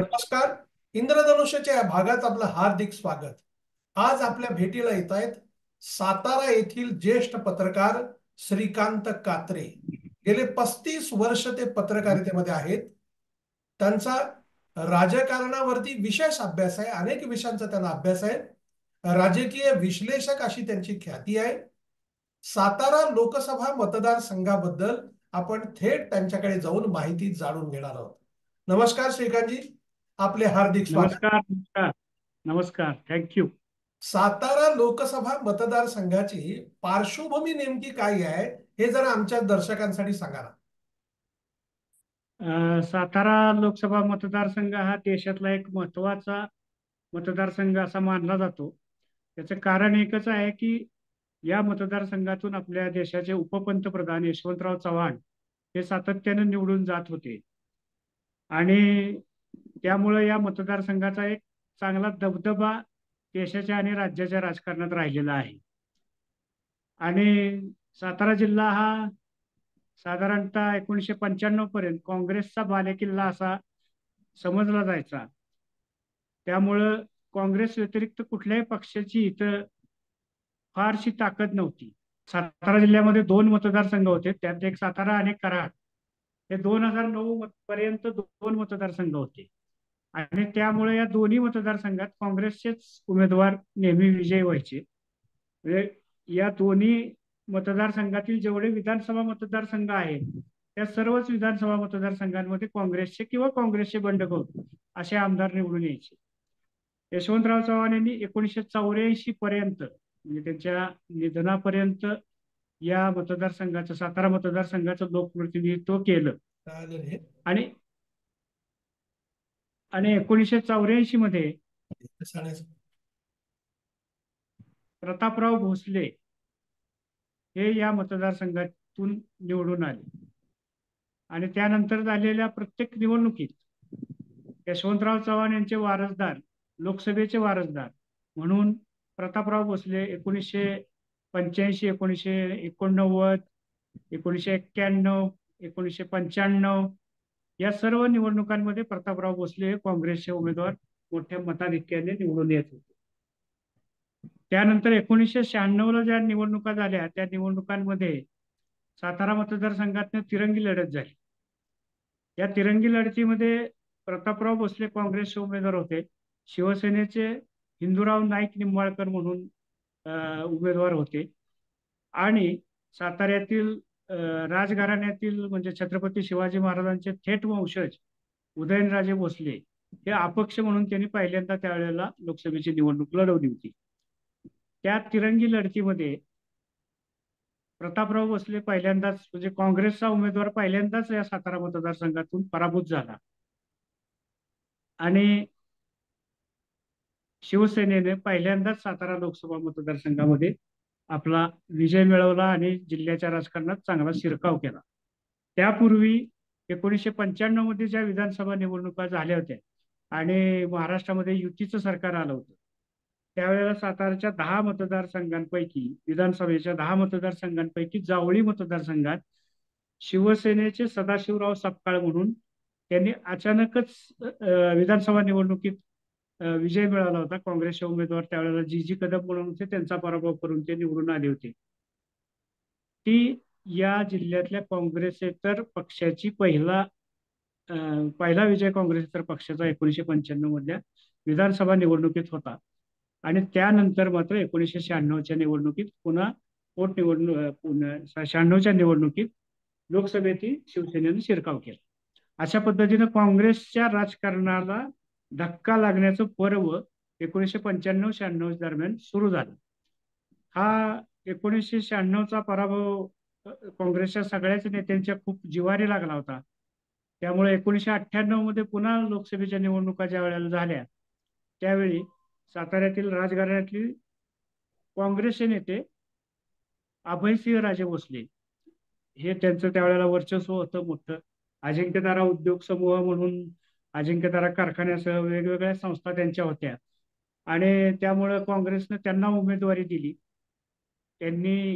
नमस्कार. इंद्रधनुष्याच्या या भागात आपलं हार्दिक स्वागत. आज आपल्या भेटीला येत आहेत सातारा येथील ज्येष्ठ पत्रकार श्रीकांत कात्रे. गेले 35 वर्ष ते पत्रकारितेमध्ये आहेत. त्यांचा राजकारणावरती विशेष अभ्यास आहे, अनेक विषयांचा त्यांना अभ्यास आहे. राजकीय विश्लेषक अशी त्यांची ख्याती आहे. सातारा लोकसभा मतदारसंघाबद्दल आपण थेट त्यांच्याकडे जाऊन माहिती जाणून घेणार आहोत. नमस्कार श्रीकांतजी, आपले हार्दिक स्वागत. नमस्कार. नमस्कार. नमस्कार. थँक्यू. सातारा लोकसभा मतदारसंघाची पार्श्वभूमी नेमकी काय आहे हे जरा आमच्या दर्शकांसाठी सांगा ना. सातारा लोकसभा मतदारसंघ हा देशातला एक महत्वाचा मतदारसंघ असा मानला जातो. त्याचं कारण एकच आहे की या मतदारसंघातून आपल्या देशाचे उपपंतप्रधान यशवंतराव चव्हाण हे सातत्याने निवडून जात होते आणि त्यामुळे या मतदारसंघाचा एक चांगला दबदबा देशाच्या आणि राज्याच्या राजकारणात राहिलेला आहे. आणि सातारा जिल्हा हा साधारणतः 1995 पर्यंत काँग्रेसचा बालेकिल्ला असा समजला जायचा. त्यामुळं काँग्रेस व्यतिरिक्त कुठल्याही पक्षाची इथं फारशी ताकद नव्हती. सातारा जिल्ह्यामध्ये 2 मतदारसंघ होते, त्यात एक सातारा आणि कराड. हे 2009 पर्यंत 2 मतदारसंघ होते आणि त्यामुळे या दोन्ही मतदारसंघात काँग्रेसचेच उमेदवार नेहमी विजयी व्हायचे. म्हणजे या दोन्ही मतदारसंघातील जेवढे विधानसभा मतदारसंघ आहेत त्या सर्वच विधानसभा मतदारसंघांमध्ये काँग्रेसचे किंवा काँग्रेसचे बंडखोर असे आमदार निवडून यायचे. यशवंतराव चव्हाण यांनी 1984 पर्यंत म्हणजे त्यांच्या निधनापर्यंत या मतदारसंघाचं सातारा मतदारसंघाचं लोकप्रतिनिधित्व केलं. आणि 1984 मध्ये प्रतापराव भोसले हे या मतदारसंघातून निवडून आले आणि त्यानंतर झालेल्या प्रत्येक निवडणुकीत यशवंतराव चव्हाण यांचे वारसदार, लोकसभेचे वारसदार म्हणून प्रतापराव भोसले 1985, 1989, 1991, 1995 या सर्व निवडणुकांमध्ये प्रतापराव भोसले हे काँग्रेसचे उमेदवार मोठ्या मताधिक्याने निवडून येत होते. त्यानंतर 1996 ज्या निवडणुका झाल्या त्या निवडणुकांमध्ये सातारा मतदारसंघातनं तिरंगी लढत झाली. या तिरंगी लढतीमध्ये प्रतापराव भोसले काँग्रेसचे उमेदवार होते, शिवसेनेचे हिंदूराव नाईक निंबाळकर म्हणून उमेदवार होते आणि साताऱ्यातील राजघराण्यातील म्हणजे छत्रपती शिवाजी महाराजांचे थेट वंशज उदयनराजे भोसले हे अपक्ष म्हणून त्यांनी पहिल्यांदा त्यावेळेला लोकसभेची निवडणूक लढवली होती. त्या तिरंगी लढतीमध्ये प्रतापराव भोसले पहिल्यांदाच म्हणजे काँग्रेसचा उमेदवार पहिल्यांदाच या सातारा मतदारसंघातून पराभूत झाला आणि शिवसेनेने पहिल्यांदाच सातारा लोकसभा मतदारसंघामध्ये आपला विजय मिळवला आणि जिल्ह्याच्या राजकारणात चांगला शिरकाव केला. त्यापूर्वी 1995 मध्ये ज्या विधानसभा निवडणुका झाल्या होत्या आणि महाराष्ट्रामध्ये युतीचं सरकार आलं होतं त्यावेळेला साताराच्या 10 मतदारसंघांपैकी विधानसभेच्या 10 मतदारसंघांपैकी जावळी मतदारसंघात शिवसेनेचे सदाशिवराव सपकाळ म्हणून त्यांनी अचानकच विधानसभा निवडणुकीत विजय मिळाला होता. काँग्रेसचे उमेदवार त्यावेळेला जी कदम म्हणून होते त्यांचा पराभव करून ते निवडून आले होते. ती या जिल्ह्यातल्या काँग्रेसेतर पक्षाची पहिला विजय काँग्रेसेतर पक्षाचा 1995 मधल्या विधानसभा निवडणुकीत होता आणि त्यानंतर मात्र 1996च्या निवडणुकीत पुन्हा पोटनिवडणूक 96च्या निवडणुकीत लोकसभेतील शिवसेनेने शिरकाव केला. अशा पद्धतीनं काँग्रेसच्या राजकारणाला धक्का लागण्याचं पर्व 1995-96 दरम्यान सुरू झालं. हा 1996चा पराभव काँग्रेसच्या सगळ्याच नेत्यांच्या खूप जिव्हारी लागला होता. त्यामुळे 1998 मध्ये पुन्हा लोकसभेच्या निवडणुका ज्या वेळेला झाल्या त्यावेळी साताऱ्यातील राजघराण्यातली काँग्रेसचे नेते अभयसिंह राजे भोसले हे त्यांचं त्यावेळेला वर्चस्व होतं मोठं. अजिंक्यतारा उद्योग समूह म्हणून अजिंक्यतारा कारखान्यासह वेगवेगळ्या संस्था त्यांच्या होत्या आणि त्यामुळं काँग्रेसनं त्यांना उमेदवारी दिली. त्यांनी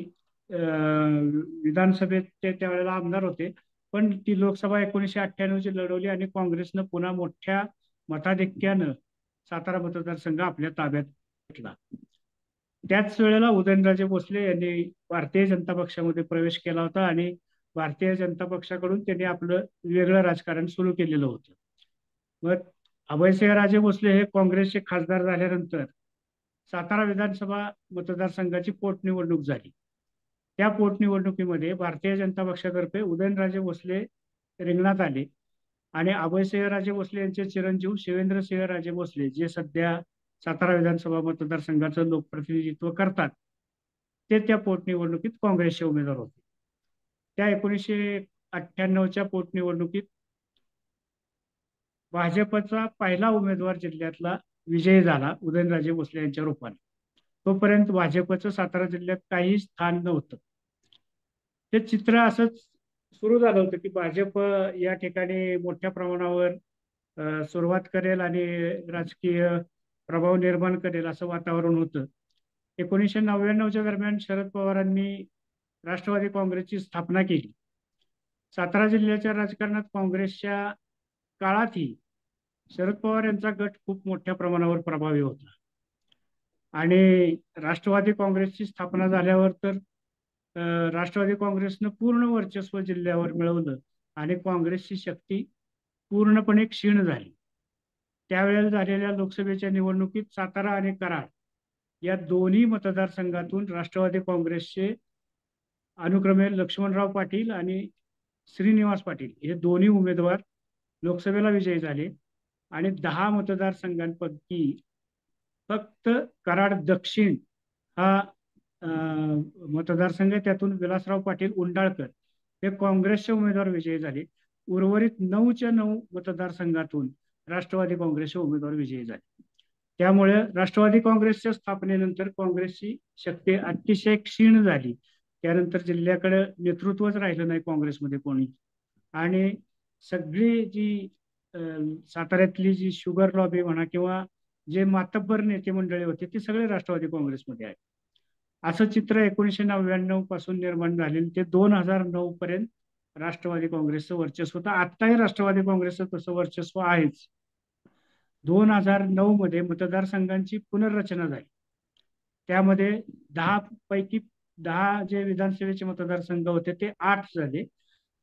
विधानसभेत ते त्यावेळेला आमदार होते पण ती लोकसभा 1998ची लढवली आणि काँग्रेसनं पुन्हा मोठ्या मताधिक्यानं सातारा मतदारसंघ आपल्या ताब्यात घेतला. त्याच वेळेला उदयनराजे भोसले यांनी भारतीय जनता पक्षामध्ये प्रवेश केला होता आणि भारतीय जनता पक्षाकडून त्यांनी आपलं वेगळं राजकारण सुरू केलेलं होतं. मग अभयसिंहराजे भोसले हे काँग्रेसचे खासदार झाल्यानंतर सातारा विधानसभा मतदारसंघाची पोटनिवडणूक झाली. त्या पोटनिवडणुकीमध्ये भारतीय जनता पक्षातर्फे उदयनराजे भोसले रिंगणात आले आणि अभयसिंहराजे भोसले यांचे चिरंजीव शिवेंद्रसिंहराजे भोसले, जे सध्या सातारा विधानसभा मतदारसंघाचं लोकप्रतिनिधित्व करतात, ते त्या पोटनिवडणुकीत काँग्रेसचे उमेदवार होते. त्या 1998च्या पोटनिवडणुकीत भाजपचा पहिला उमेदवार जिल्ह्यातला विजयी झाला उदयनराजे भोसले यांच्या रूपाने. तोपर्यंत भाजपचं सातारा जिल्ह्यात काही स्थान नव्हतं. ते चित्र असंच सुरू झालं होतं की भाजप या ठिकाणी मोठ्या प्रमाणावर सुरुवात करेल आणि राजकीय प्रभाव निर्माण करेल असं वातावरण होतं. 1999च्या दरम्यान शरद पवारांनी राष्ट्रवादी काँग्रेसची स्थापना केली. सातारा जिल्ह्याच्या राजकारणात काँग्रेसच्या काळातही शरद पवार यांचा गट खूप मोठ्या प्रमाणावर प्रभावी होता आणि राष्ट्रवादी काँग्रेसची स्थापना झाल्यावर तर राष्ट्रवादी काँग्रेसनं पूर्ण वर्चस्व जिल्ह्यावर मिळवलं आणि काँग्रेसची शक्ती पूर्णपणे क्षीण झाली. त्यावेळेला झालेल्या लोकसभेच्या निवडणुकीत सातारा आणि कराड या दोन्ही मतदारसंघातून राष्ट्रवादी काँग्रेसचे अनुक्रमे लक्ष्मणराव पाटील आणि श्रीनिवास पाटील हे दोन्ही उमेदवार लोकसभेला विजयी झाले आणि 10 मतदारसंघांपैकी फक्त कराड दक्षिण हा मतदारसंघ, त्यातून विलासराव पाटील उंडाळकर हे काँग्रेसचे उमेदवार विजयी झाले. उर्वरित 9च्या 9 मतदारसंघातून राष्ट्रवादी काँग्रेसचे उमेदवार विजयी झाले. त्यामुळे राष्ट्रवादी काँग्रेसच्या स्थापनेनंतर काँग्रेसची शक्ती अतिशय क्षीण झाली. त्यानंतर जिल्ह्याकडे नेतृत्वच राहिलं नाही काँग्रेसमध्ये कोणी, आणि सगळी जी साताऱ्यातली जी शुगर लॉबी म्हणा किंवा जे मातब्बर नेते मंडळी होते ते सगळे राष्ट्रवादी काँग्रेसमध्ये आहे. असं चित्र 1999 पासून निर्माण झालेलं ते 2009 पर्यंत राष्ट्रवादी काँग्रेसचं वर्चस्व होतं. आत्ताही राष्ट्रवादी काँग्रेसचं तसं वर्चस्व आहेच. 2009 मध्ये मतदारसंघांची पुनर्रचना झाली. त्यामध्ये 10 पैकी 10 जे विधानसभेचे मतदारसंघ होते ते 8 झाले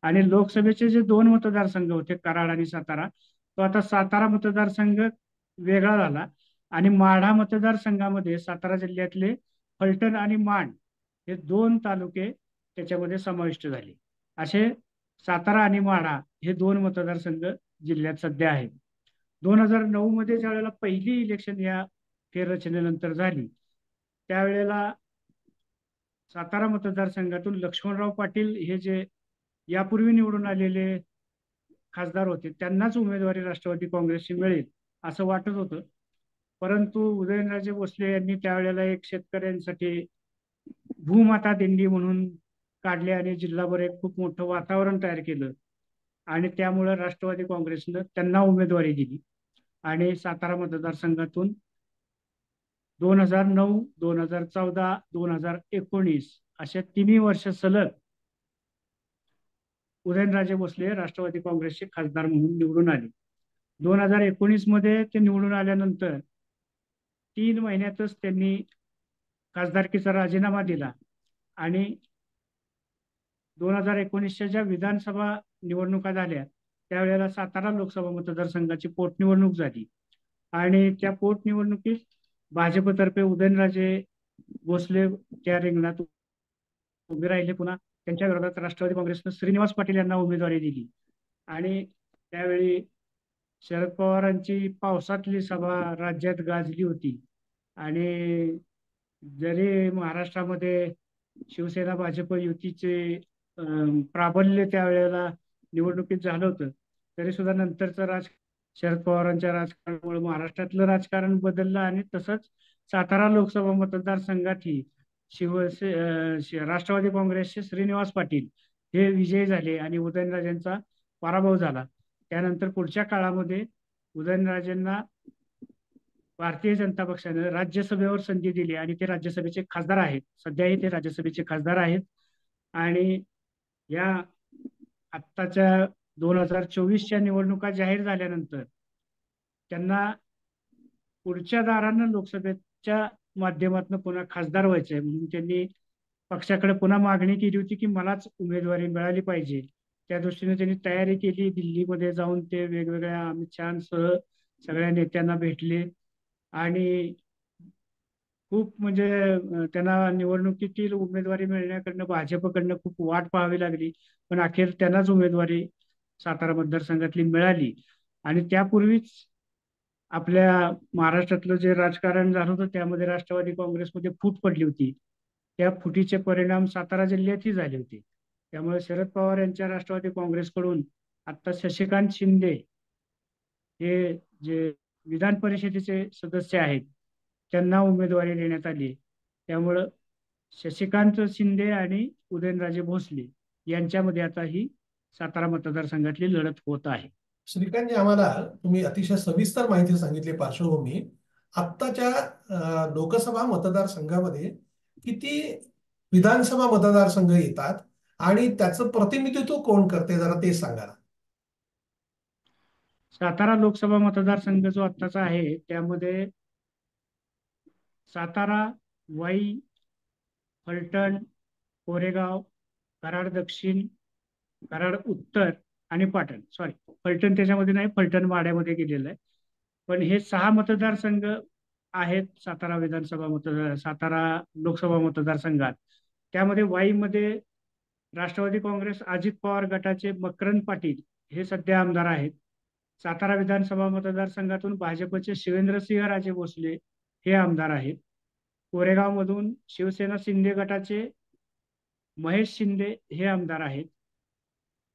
आणि लोकसभेचे जे 2 मतदारसंघ होते कराड आणि सातारा, तो आता सातारा मतदारसंघ वेगळा झाला आणि माढा मतदारसंघामध्ये सातारा जिल्ह्यातले फलटण आणि माण हे 2 तालुके त्याच्यामध्ये समाविष्ट झाले. असे सातारा आणि माढा हे 2 मतदारसंघ जिल्ह्यात सध्या आहेत. 2009 मध्ये ज्या वेळेला पहिली इलेक्शन या फेररचनेनंतर झाली त्यावेळेला सातारा मतदारसंघातून लक्ष्मणराव पाटील हे जे यापूर्वी निवडून आलेले खासदार होते त्यांनाच उमेदवारी राष्ट्रवादी काँग्रेसची मिळेल असं वाटत होतं. परंतु उदयनराजे भोसले यांनी त्यावेळेला एक शेतकऱ्यांसाठी भूमाता दिंडी म्हणून काढले आणि जिल्हाभर एक खूप मोठं वातावरण तयार केलं आणि त्यामुळे राष्ट्रवादी काँग्रेसनं त्यांना उमेदवारी दिली आणि सातारा मतदारसंघातून 2009, 2014, 2019 अशा 3 वर्ष सलग उदयनराजे भोसले राष्ट्रवादी काँग्रेसचे खासदार म्हणून निवडून आले. 2019 मध्ये ते निवडून आल्यानंतर 3 महिन्यातच त्यांनी खासदारकीचा राजीनामा दिला आणि 2019च्या ज्या विधानसभा निवडणुका झाल्या त्यावेळेला सातारा लोकसभा मतदारसंघाची पोटनिवडणूक झाली आणि त्या पोटनिवडणुकीत भाजपतर्फे उदयनराजे भोसले त्या रिंगणात उभे राहिले. पुन्हा त्यांच्या विरोधात राष्ट्रवादी काँग्रेसनं श्रीनिवास पाटील यांना उमेदवारी दिली आणि त्यावेळी शरद पवारांची पावसातली सभा राज्यात गाजली होती आणि जरी महाराष्ट्रामध्ये शिवसेना भाजप युतीचे प्राबल्य त्यावेळेला निवडणुकीत झालं होतं तरी सुद्धा नंतरचं शरद पवारांच्या राजकारणामुळे महाराष्ट्रातलं राजकारण बदललं आणि तसंच सातारा लोकसभा मतदारसंघातही राष्ट्रवादी काँग्रेसचे श्रीनिवास पाटील हे विजयी झाले आणि उदयनराजेंचा पराभव झाला. त्यानंतर पुढच्या काळामध्ये उदयनराजेंना भारतीय जनता पक्षाने राज्यसभेवर संधी दिली आणि ते राज्यसभेचे खासदार आहेत. सध्याही ते राज्यसभेचे खासदार आहेत आणि या आत्ताच्या 2024च्या निवडणुका जाहीर झाल्यानंतर त्यांना पुढच्या दारानं लोकसभेच्या माध्यमातून पुन्हा खासदार व्हायचंय, म्हणून त्यांनी पक्षाकडे पुन्हा मागणी केली होती की मलाच उमेदवारी मिळाली पाहिजे. त्या दृष्टीने त्यांनी तयारी केली. दिल्लीमध्ये जाऊन ते वेगवेगळ्या अमित शहासह सगळ्या नेत्यांना भेटले आणि खूप म्हणजे त्यांना निवडणुकीतील उमेदवारी मिळण्याकडनं भाजपकडनं खूप वाट पाहावी लागली. पण अखेर त्यांनाच उमेदवारी सातारा मतदारसंघातली मिळाली. आणि त्यापूर्वीच आपल्या महाराष्ट्रातलं जे राजकारण झालं होतं त्यामध्ये राष्ट्रवादी काँग्रेसमध्ये फूट पडली होती. त्या फुटीचे परिणाम सातारा जिल्ह्यातही झाले होते. त्यामुळे शरद पवार यांच्या राष्ट्रवादी काँग्रेसकडून आता शशिकांत शिंदे हे जे विधान परिषदेचे सदस्य आहेत त्यांना उमेदवारी देण्यात आली. त्यामुळं शशिकांत शिंदे आणि उदयनराजे भोसले यांच्यामध्ये आता ही सातारा मतदारसंघातली लढत होत आहे. श्रीकांतजी, आम्हाला तुम्ही अतिशय सविस्तर माहिती सांगितली पार्श्वभूमी. आत्ताच्या लोकसभा मतदारसंघामध्ये किती विधानसभा मतदारसंघ येतात आणि त्याचं प्रतिनिधित्व कोण करते, जरा ते सांगा. सातारा लोकसभा मतदारसंघ जो आत्ताचा आहे त्यामध्ये सातारा, वाई, फलटण, कोरेगाव, कराड दक्षिण, कराड उत्तर आणि पाटण. सॉरी, फलटण त्याच्यामध्ये नाही, फलटण माड्यामध्ये गेलेलं आहे. पण हे 6 मतदारसंघ आहेत सातारा लोकसभा मतदारसंघात. त्यामध्ये वाईमध्ये राष्ट्रवादी काँग्रेस अजित पवार गटाचे मकरंद पाटील हे सध्या आमदार आहेत. सातारा विधानसभा मतदारसंघातून भाजपचे शिवेंद्रसिंह राजे भोसले हे आमदार आहेत. कोरेगाव मधून शिवसेना शिंदे गटाचे महेश शिंदे हे आमदार आहेत.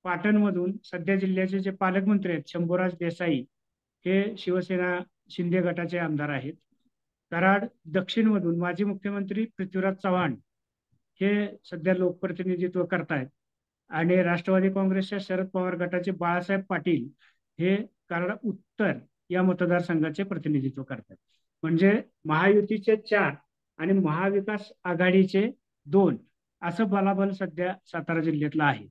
पाटणमधून सध्या जिल्ह्याचे जे पालकमंत्री आहेत शंभूराज देसाई हे शिवसेना शिंदे गटाचे आमदार आहेत. कराड दक्षिण मधून माजी मुख्यमंत्री पृथ्वीराज चव्हाण हे सध्या लोकप्रतिनिधित्व करतायत. आणि राष्ट्रवादी काँग्रेसच्या शरद पवार गटाचे बाळासाहेब पाटील हे कराड उत्तर या मतदारसंघाचे प्रतिनिधित्व करतात. म्हणजे महायुतीचे 4 आणि महाविकास आघाडीचे 2 असं बलाबल सध्या सातारा जिल्ह्यातलं आहे.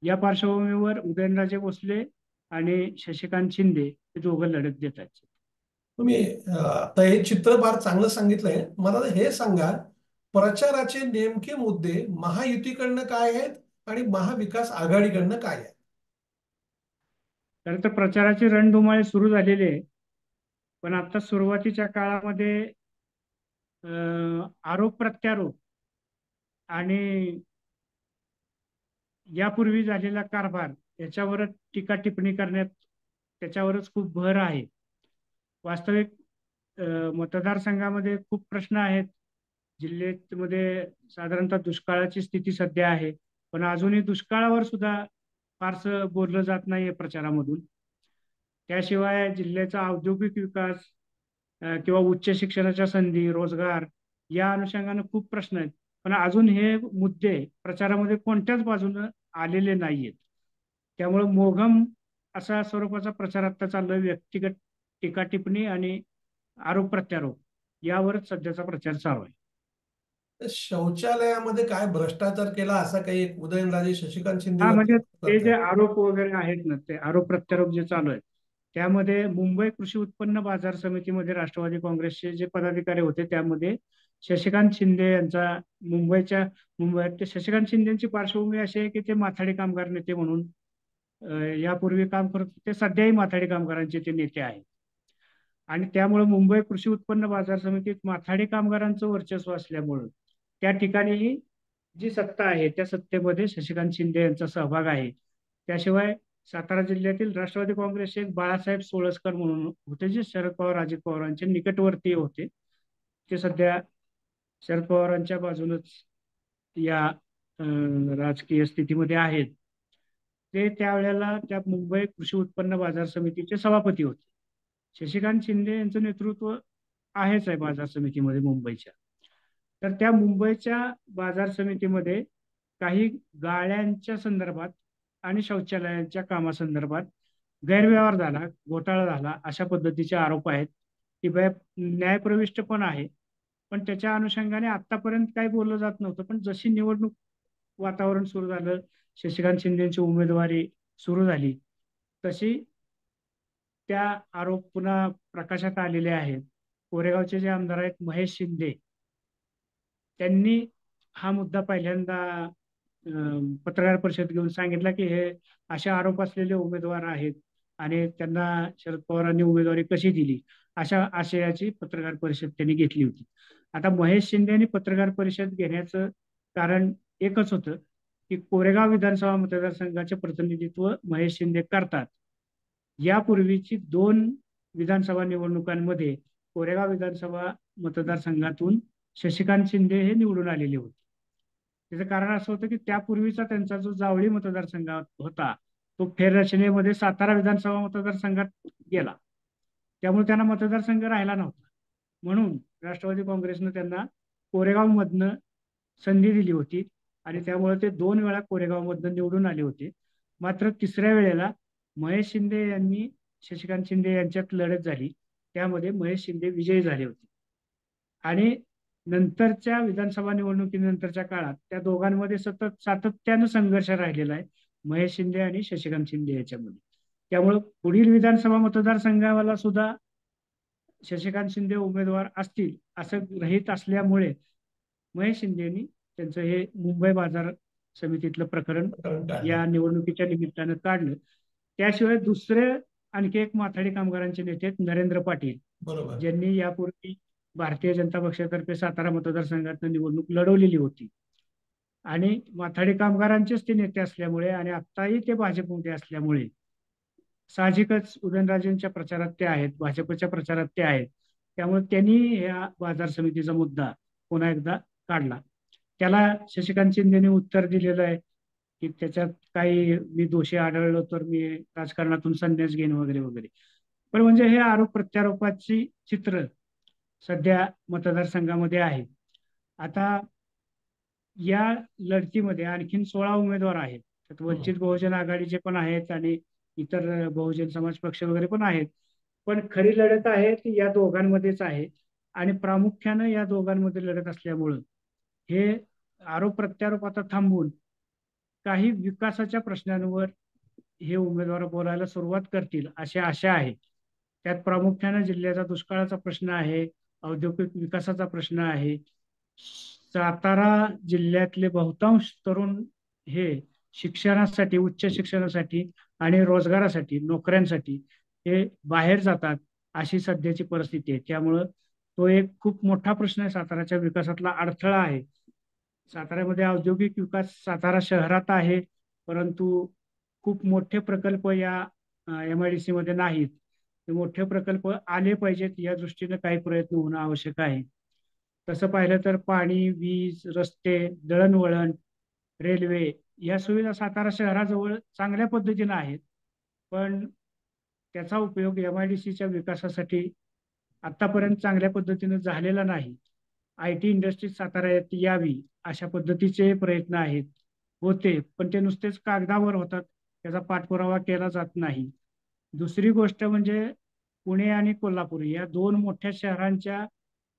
या पार्श्वभूमीवर उदयनराजे भोसले आणि शशिकांत शिंदे हे दोघं लढत देत आहेत. तुम्ही आता हे चित्र फार चांगलं सांगितलंय. मला हे सांगा, प्रचाराचे नेमके मुद्दे महायुतीकडनं काय आहेत आणि महाविकास आघाडीकडनं काय आहेत? तर प्रचाराची रणधुमाळी सुरू झालेली आहे. पण आता सुरुवातीच्या काळामध्ये आरोप प्रत्यारोप आणि यापूर्वी झालेला कारभार याच्यावरच टीका टिप्पणी करण्यात त्याच्यावरच खूप भर आहे. वास्तविक मतदारसंघामध्ये खूप प्रश्न आहेत. जिल्ह्यामध्ये साधारणतः दुष्काळाची स्थिती सध्या आहे. पण अजूनही दुष्काळावर सुद्धा फारसं बोललं जात नाहीये प्रचारामधून. त्याशिवाय जिल्ह्याचा औद्योगिक विकास किंवा उच्च शिक्षणाच्या संधी, रोजगार या अनुषंगाने खूप प्रश्न आहेत. पण अजून हे मुद्दे प्रचारामध्ये कोणत्याच बाजूने आलेले नाहीयेत. त्यामुळे मोघम असा स्वरूपाचा प्रचार आता चाललोय. व्यक्तिगत टीका टिप्पणी आणि आरोप प्रत्यारोप यावरच सध्याचा प्रचार चालू आहे. शौचालयामध्ये काय भ्रष्टाचार केला असा काही उदयनराजे शशिकांत शिंदे हा, म्हणजे ते जे करतात? आरोप वगैरे आहेत ना, ते आरोप प्रत्यारोप जे चालू आहेत त्यामध्ये मुंबई कृषी उत्पन्न बाजार समितीमध्ये राष्ट्रवादी काँग्रेसचे जे पदाधिकारी होते त्यामध्ये शशिकांत शिंदे यांचा मुंबईत शशिकांत शिंदेची पार्श्वभूमी अशी आहे की ते माथाडी कामगार नेते म्हणून यापूर्वी काम करत होते. सध्याही माथाडी कामगारांचे ते नेते आहेत. आणि त्यामुळे मुंबई कृषी उत्पन्न बाजार समितीत माथाडी कामगारांचं वर्चस्व असल्यामुळं त्या ठिकाणीही जी सत्ता आहे त्या सत्तेमध्ये शशिकांत शिंदे यांचा सहभाग आहे. त्याशिवाय सातारा जिल्ह्यातील राष्ट्रवादी काँग्रेसचे एक बाळासाहेब सोळसकर म्हणून होते जे शरद पवार अजित पवारांचे निकटवर्तीय होते. ते सध्या शरद पवारांच्या बाजूनच या राजकीय स्थितीमध्ये आहेत. ते त्यावेळेला त्या मुंबई कृषी उत्पन्न बाजार समितीचे सभापती होते. शशिकांत शिंदे यांचं नेतृत्व आहेच आहे बाजार समितीमध्ये मुंबईच्या. तर त्या मुंबईच्या बाजार समितीमध्ये काही गाळ्यांच्या संदर्भात आणि शौचालयांच्या कामासंदर्भात गैरव्यवहार झाला, घोटाळा झाला अशा पद्धतीचे आरोप आहेत. ती न्यायप्रविष्ट पण आहे. पण त्याच्या अनुषंगाने आतापर्यंत काही बोललं जात नव्हतं. पण जशी निवडणूक वातावरण सुरू झालं, शशिकांत शिंदेची उमेदवारी सुरू झाली, तशी त्या आरोप पुन्हा प्रकाशात आलेले आहेत. कोरेगावचे जे आमदार आहेत महेश शिंदे, त्यांनी हा मुद्दा पहिल्यांदा पत्रकार परिषद घेऊन सांगितला की हे असे आरोप असलेले उमेदवार आहेत आणि त्यांना शरद पवारांनी उमेदवारी कशी दिली, अशा आशयाची पत्रकार परिषद त्यांनी घेतली होती. आता महेश शिंदे यांनी पत्रकार परिषद घेण्याचं कारण एकच होतं की कोरेगाव विधानसभा मतदारसंघाचे प्रतिनिधित्व महेश शिंदे करतात. यापूर्वीची 2 विधानसभा निवडणुकांमध्ये कोरेगाव विधानसभा मतदारसंघातून शशिकांत शिंदे हे निवडून आलेले होते. त्याचं कारण असं होतं की त्यापूर्वीचा त्यांचा जो जावळी मतदारसंघ होता तो फेररचनेमध्ये सातारा विधानसभा मतदारसंघात गेला. त्यामुळे त्यांना मतदारसंघ राहिला नव्हता. म्हणून राष्ट्रवादी काँग्रेसनं त्यांना कोरेगाव मधनं संधी दिली होती आणि त्यामुळे ते 2 वेळा कोरेगाव मधनं निवडून आले होते. मात्र तिसऱ्या वेळेला महेश शिंदे यांनी शशिकांत शिंदे यांच्यात लढत झाली, त्यामध्ये महेश शिंदे विजयी झाले होते. आणि नंतरच्या विधानसभा निवडणुकीनंतरच्या काळात त्या दोघांमध्ये सातत्यानं संघर्ष राहिलेला आहे, महेश शिंदे आणि शशिकांत शिंदे याच्यामध्ये. त्यामुळे पुढील विधानसभा मतदारसंघाला सुद्धा शशिकांत शिंदे उमेदवार असतील असं गृहीत असल्यामुळे महेश शिंदेनी त्यांचं हे मुंबई बाजार समितीतलं प्रकरण काढलं. या निवडणुकीच्या निमित्तानं काढलं. त्याशिवाय दुसरे आणखी एक माथाडी कामगारांचे नेते नरेंद्र पाटील, बरोबर. ज्यांनी यापूर्वी भारतीय जनता पक्षातर्फे सातारा मतदारसंघात निवडणूक लढवलेली होती आणि माथाडी कामगारांचेच ते नेते असल्यामुळे आणि आत्ताही ते भाजपमध्ये असल्यामुळे साहजिकच उदयनराजेंच्या प्रचारात ते आहेत, भाजपच्या प्रचारात ते आहेत. त्यामुळे त्यांनी या बाजार समितीचा मुद्दा पुन्हा एकदा काढला. त्याला शशिकांत शिंदेने उत्तर दिलेलं आहे की त्याच्यात काही मी दोषी आढळलो तर मी राजकारणातून संन्यास घेईन वगैरे वगैरे. पण म्हणजे हे आरोप प्रत्यारोपाची चित्र सध्या मतदारसंघामध्ये आहे. आता या लढतीमध्ये आणखीन 16 उमेदवार आहेत. त्यात वंचित बहुजन आघाडीचे पण आहेत आणि इतर बहुजन समाज पक्ष वगैरे पण आहेत. पण खरी लढत आहे ती या दोघांमध्येच आहे आणि प्रामुख्यानं या दोघांमध्ये लढत असल्यामुळं हे आरोप प्रत्यारोप आता थांबवून काही विकासाच्या प्रश्नांवर हे उमेदवार बोलायला सुरुवात करतील अशी आशा आहे. त्यात प्रामुख्यानं जिल्ह्याचा दुष्काळाचा प्रश्न आहे, औद्योगिक विकासाचा प्रश्न आहे. सातारा जिल्ह्यातले बहुतांश तरुण हे शिक्षणासाठी, उच्च शिक्षणासाठी आणि रोजगारासाठी, नोकऱ्यांसाठी हे बाहेर जातात अशी सध्याची परिस्थिती आहे. त्यामुळं तो एक खूप मोठा प्रश्न आहे, साताराच्या विकासातला अडथळा आहे. साताऱ्यामध्ये औद्योगिक विकास सातारा शहरात आहे, परंतु खूप मोठे प्रकल्प या MIDC मध्ये नाहीत. ते मोठे प्रकल्प आले पाहिजेत या दृष्टीने काही प्रयत्न होणं आवश्यक आहे. तसं पाहिलं तर पाणी, वीज, रस्ते, दळणवळण, रेल्वे या सुविधा सातारा शहराजवळ चांगल्या पद्धतीने आहेत. पण त्याचा उपयोग MIDCच्या विकासासाठी आतापर्यंत चांगल्या पद्धतीने झालेला नाही. IT इंडस्ट्री साताऱ्यात यावी अशा पद्धतीचे प्रयत्न आहेत, होते, पण ते नुसतेच कागदावर होतात, त्याचा पाठपुरावा केला जात नाही. दुसरी गोष्ट म्हणजे पुणे आणि कोल्हापूर या 2 मोठ्या शहरांच्या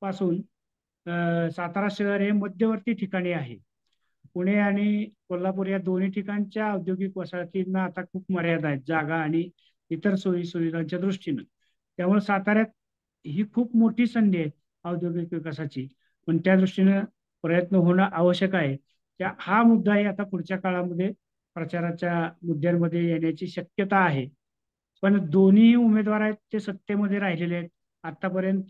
पासून सातारा शहर हे मध्यवर्ती ठिकाणी आहे. पुणे आणि कोल्हापूर या दोन्ही ठिकाणच्या औद्योगिक वसाहतींना आता खूप मर्यादा आहेत, जागा आणि इतर सोयी सुविधांच्या दृष्टीनं. त्यामुळे साताऱ्यात ही खूप मोठी संधी आहे औद्योगिक विकासाची, पण त्या दृष्टीनं प्रयत्न होणं आवश्यक आहे. हा मुद्दाही आता पुढच्या काळामध्ये प्रचाराच्या मुद्द्यांमध्ये येण्याची शक्यता आहे. पण दोन्ही उमेदवार आहेत ते सत्तेमध्ये राहिलेले आहेत. आतापर्यंत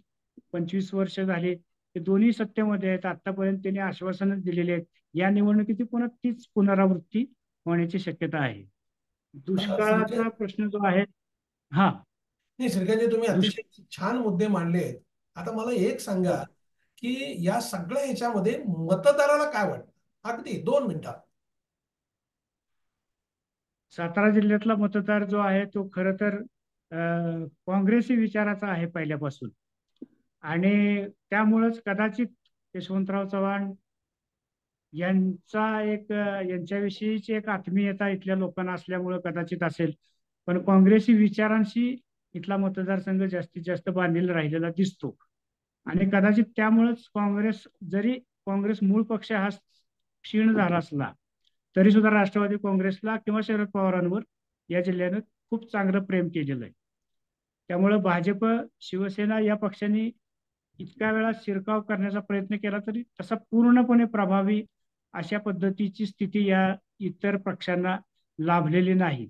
25 वर्ष झाले ते दोन्ही सत्तेमध्ये आहेत. आतापर्यंत त्यांनी आश्वासनं दिलेली आहेत. या निवडणुकीची पुन्हा तीच पुनरावृत्ती होण्याची शक्यता आहे. दुष्काळाचा प्रश्न जो आहे, हा नाही श्रीकांतजी, तुम्ही अतिशय छान मुद्दे मांडले आहेत. आता मला एक सांगा की या सगळ्या ह्याच्यामध्ये मतदाराला काय वाटतं, अगदी 2 मिनिटात. सातारा जिल्ह्यातला मतदार जो आहे तो खर तर काँग्रेसी विचाराचा आहे पहिल्यापासून आणि त्यामुळेच कदाचित यशवंतराव चव्हाण यांच्याविषयीची एक आत्मीयता इथल्या लोकांना असल्यामुळे कदाचित असेल, पण काँग्रेसी विचारांशी इथला मतदारसंघ जास्तीत जास्त बांधलेला राहिलेला दिसतो आणि कदाचित त्यामुळेच काँग्रेस मूळ पक्ष हा क्षीण झाला असला तरी सुद्धा राष्ट्रवादी काँग्रेसला किंवा शरद पवारांवर या जिल्ह्यानं खूप चांगलं प्रेम केलेलं आहे. त्यामुळं भाजप, शिवसेना या पक्षांनी इतक्या वेळा शिरकाव करण्याचा प्रयत्न केला तरी तसा पूर्णपणे प्रभावी अशा पद्धतीची स्थिती या इतर पक्षांना लाभलेली नाही.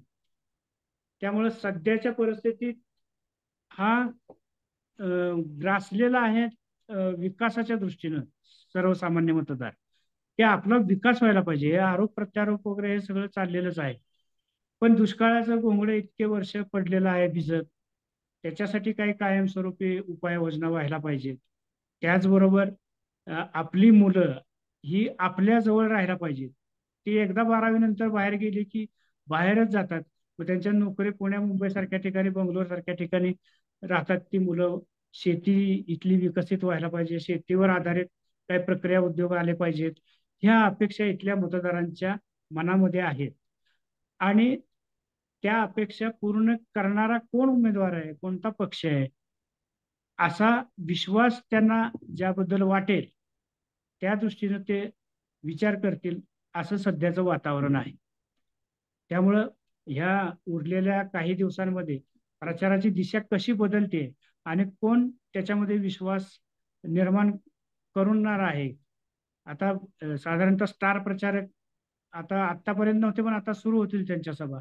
त्यामुळे सध्याच्या परिस्थितीत हा ग्रासलेला आहे विकासाच्या दृष्टीनं सर्वसामान्य मतदार, की आपला विकास व्हायला पाहिजे. हे आरोप प्रत्यारोप वगैरे हे सगळं चाललेलंच आहे. पण दुष्काळाचं घोंगडे इतके वर्ष पडलेलं आहे भिजत, त्याच्यासाठी काही कायमस्वरूपी उपाययोजना व्हायला पाहिजेत. त्याचबरोबर आपली मुलं ही आपल्या जवळ राहायला पाहिजेत. ती एकदा 12वी नंतर बाहेर गेली की बाहेरच जातात. मग त्यांच्या नोकरी पुण्या मुंबई सारख्या ठिकाणी, बंगलोर सारख्या ठिकाणी राहतात ती मुलं. शेती इथली विकसित व्हायला पाहिजे, शेतीवर आधारित काही प्रक्रिया उद्योग आले पाहिजेत, ह्या अपेक्षा इथल्या मतदारांच्या मनामध्ये आहेत. आणि त्या अपेक्षा पूर्ण करणारा कोण उमेदवार आहे, कोणता पक्ष आहे, असा विश्वास त्यांना ज्याबद्दल वाटेल त्या दृष्टीनं ते विचार करतील असं सध्याचं वातावरण आहे. त्यामुळं ह्या उरलेल्या काही दिवसांमध्ये प्रचाराची दिशा कशी बदलते आणि कोण त्याच्यामध्ये विश्वास निर्माण करणार आहे. आता साधारणतः स्टार प्रचारक आता आतापर्यंत नव्हते, पण आता सुरू होतील त्यांच्या सभा.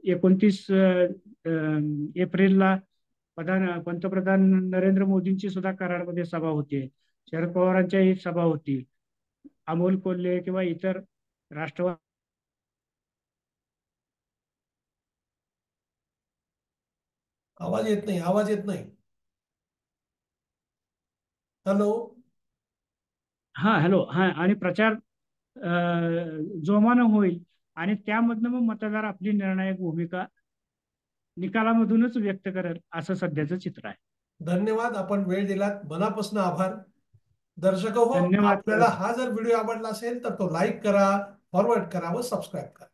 29 एप्रिलला पंतप्रधान नरेंद्र मोदींची सुद्धा कराडमध्ये सभा होती. शरद पवारांच्याही सभा होती. अमोल कोल्हे किंवा इतर राष्ट्रवादी आवाज येत नाही, आवाज येत नाही. हॅलो. हा हॅलो हा, आणि प्रचार जोमानं होईल आणि त्यामधनं मग मतदार आपली निर्णायक भूमिका निकालामधूनच व्यक्त करेल असं सध्याचं चित्र आहे. धन्यवाद, आपण वेळ दिलात, मनापासून आभार. दर्शक हो, धन्यवाद. आपल्याला हा जर व्हिडिओ आवडला असेल तर तो लाईक करा, फॉरवर्ड करा व सबस्क्राईब करा.